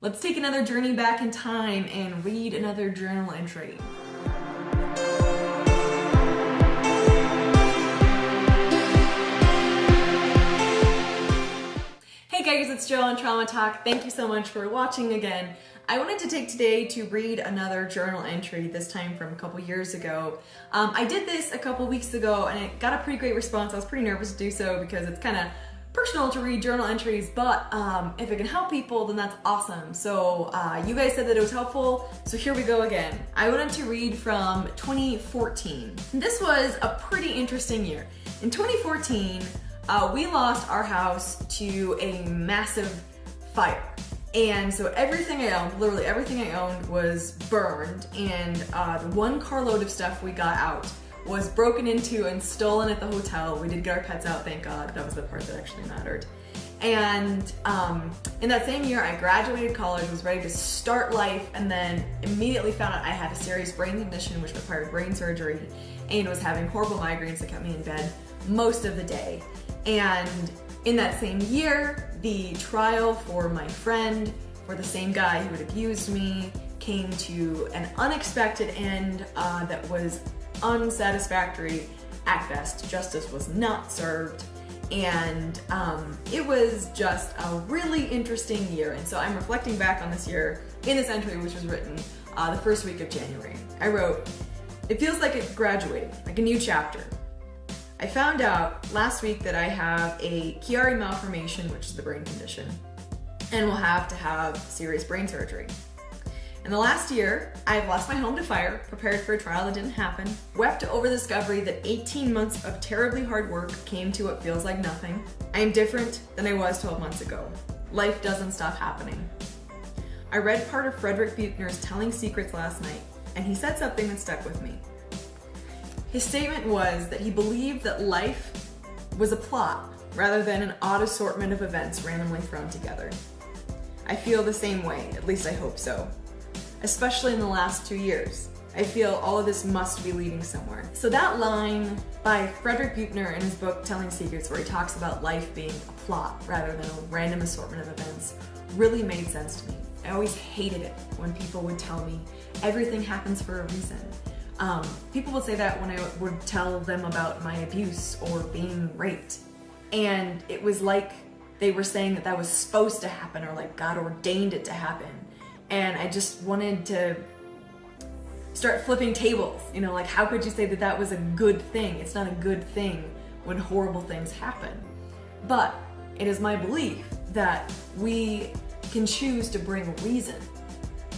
Let's take another journey back in time and read another journal entry. Hey guys, it's Jill on Trauma Talk. Thank you so much for watching again. I wanted to take today to read another journal entry, this time from a couple years ago. I did this a couple weeks ago and it got a pretty great response. I was pretty nervous to do so because it's kind of personal to read journal entries, but if it can help people, then that's awesome. So you guys said that it was helpful, so here we go again. I wanted to read from 2014. This was a pretty interesting year. In 2014, we lost our house to a massive fire. And so everything I owned, literally everything I owned, was burned, and the one carload of stuff we got out was broken into and stolen at the hotel. We did get our pets out, thank God. That was the part that actually mattered. And in that same year, I graduated college, was ready to start life, and then immediately found out I had a serious brain condition which required brain surgery, and was having horrible migraines that kept me in bed most of the day. And in that same year, the trial for my friend, for the same guy who had abused me, came to an unexpected end that was unsatisfactory at best. Justice was not served, and it was just a really interesting year. And so I'm reflecting back on this year in this entry, which was written the first week of January. I wrote, "It feels like it graduated, like a new chapter. I found out last week that I have a Chiari malformation, which is the brain condition, and will have to have serious brain surgery. In the last year, I've lost my home to fire, prepared for a trial that didn't happen, wept over the discovery that 18 months of terribly hard work came to what feels like nothing. I am different than I was 12 months ago. Life doesn't stop happening." I read part of Frederick Buechner's Telling Secrets last night, and he said something that stuck with me. His statement was that he believed that life was a plot rather than an odd assortment of events randomly thrown together. I feel the same way, at least I hope so. Especially in the last 2 years. I feel all of this must be leading somewhere. So that line by Frederick Buechner in his book Telling Secrets, where he talks about life being a plot rather than a random assortment of events, really made sense to me. I always hated it when people would tell me everything happens for a reason. People would say that when I would tell them about my abuse or being raped. And it was like they were saying that that was supposed to happen, or like God ordained it to happen. And I just wanted to start flipping tables. You know, like, how could you say that that was a good thing? It's not a good thing when horrible things happen. But it is my belief that we can choose to bring reason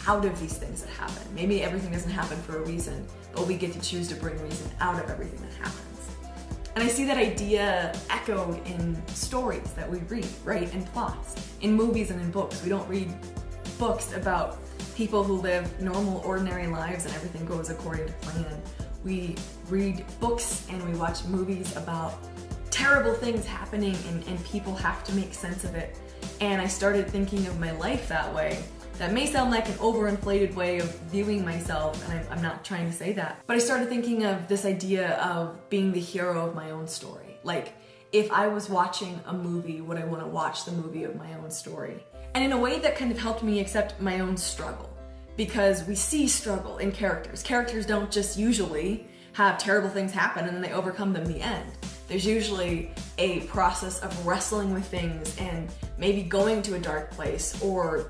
out of these things that happen. Maybe everything doesn't happen for a reason, but we get to choose to bring reason out of everything that happens. And I see that idea echoed in stories that we read, right? In plots, in movies and in books. We don't read books about people who live normal, ordinary lives and everything goes according to plan. We read books and we watch movies about terrible things happening, and people have to make sense of it. And I started thinking of my life that way. That may sound like an overinflated way of viewing myself, and I'm not trying to say that. But I started thinking of this idea of being the hero of my own story. Like, if I was watching a movie, would I want to watch the movie of my own story? And in a way that kind of helped me accept my own struggle. Because we see struggle in characters. Characters don't just usually have terrible things happen and then they overcome them in the end. There's usually a process of wrestling with things and maybe going to a dark place, or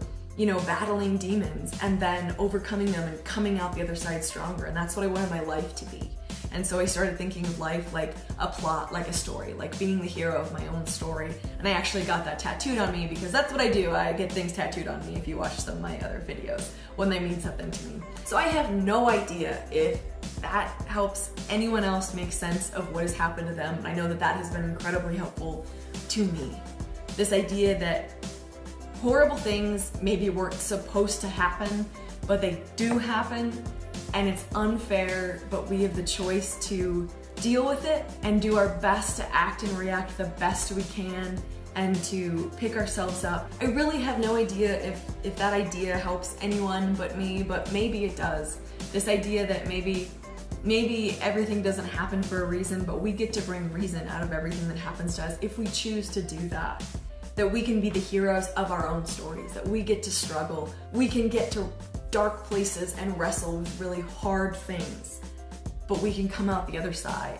battling demons and then overcoming them and coming out the other side stronger. And that's what I wanted my life to be. And so I started thinking of life like a plot, like a story, like being the hero of my own story. And I actually got that tattooed on me because that's what I do. I get things tattooed on me if you watch some of my other videos when they mean something to me. So I have no idea if that helps anyone else make sense of what has happened to them. And I know that that has been incredibly helpful to me. This idea that horrible things maybe weren't supposed to happen, but they do happen, and it's unfair, but we have the choice to deal with it and do our best to act and react the best we can and to pick ourselves up. I really have no idea if that idea helps anyone but me, but maybe it does. This idea that maybe everything doesn't happen for a reason, but we get to bring reason out of everything that happens to us if we choose to do that. that we can be the heroes of our own stories, that we get to struggle, we can get to dark places and wrestle with really hard things, but we can come out the other side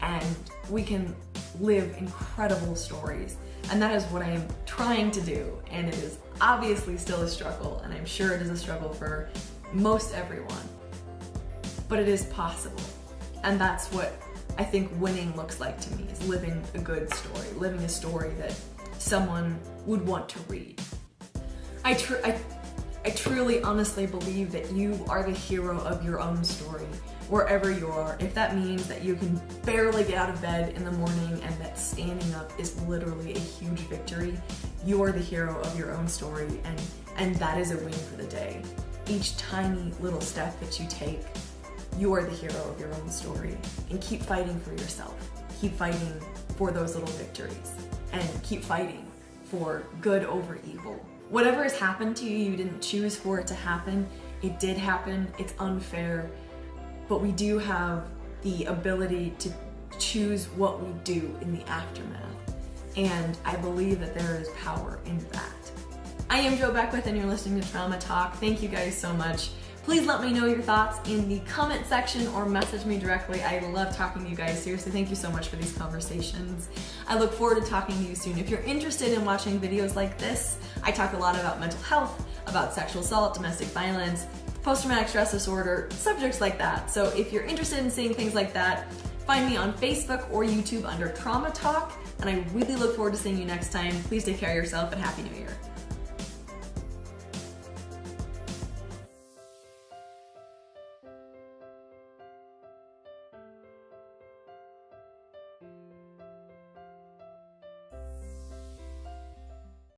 and we can live incredible stories. And that is what I am trying to do, and it is obviously still a struggle, and I'm sure it is a struggle for most everyone, but it is possible. And that's what I think winning looks like to me, is living a good story, living a story that someone would want to read. I truly, honestly believe that you are the hero of your own story, wherever you are. If that means that you can barely get out of bed in the morning and that standing up is literally a huge victory, you are the hero of your own story, and that is a win for the day. Each tiny little step that you take, you are the hero of your own story. And keep fighting for yourself. Keep fighting for those little victories. And keep fighting for good over evil. Whatever has happened to you, you didn't choose for it to happen. It did happen. It's unfair. But we do have the ability to choose what we do in the aftermath. And I believe that there is power in that. I am Jo Beckwith, and you're listening to Trauma Talk. Thank you guys so much. Please let me know your thoughts in the comment section or message me directly. I love talking to you guys. Seriously, thank you so much for these conversations. I look forward to talking to you soon. If you're interested in watching videos like this, I talk a lot about mental health, about sexual assault, domestic violence, post-traumatic stress disorder, subjects like that. So if you're interested in seeing things like that, find me on Facebook or YouTube under Trauma Talk, and I really look forward to seeing you next time. Please take care of yourself, and Happy New Year.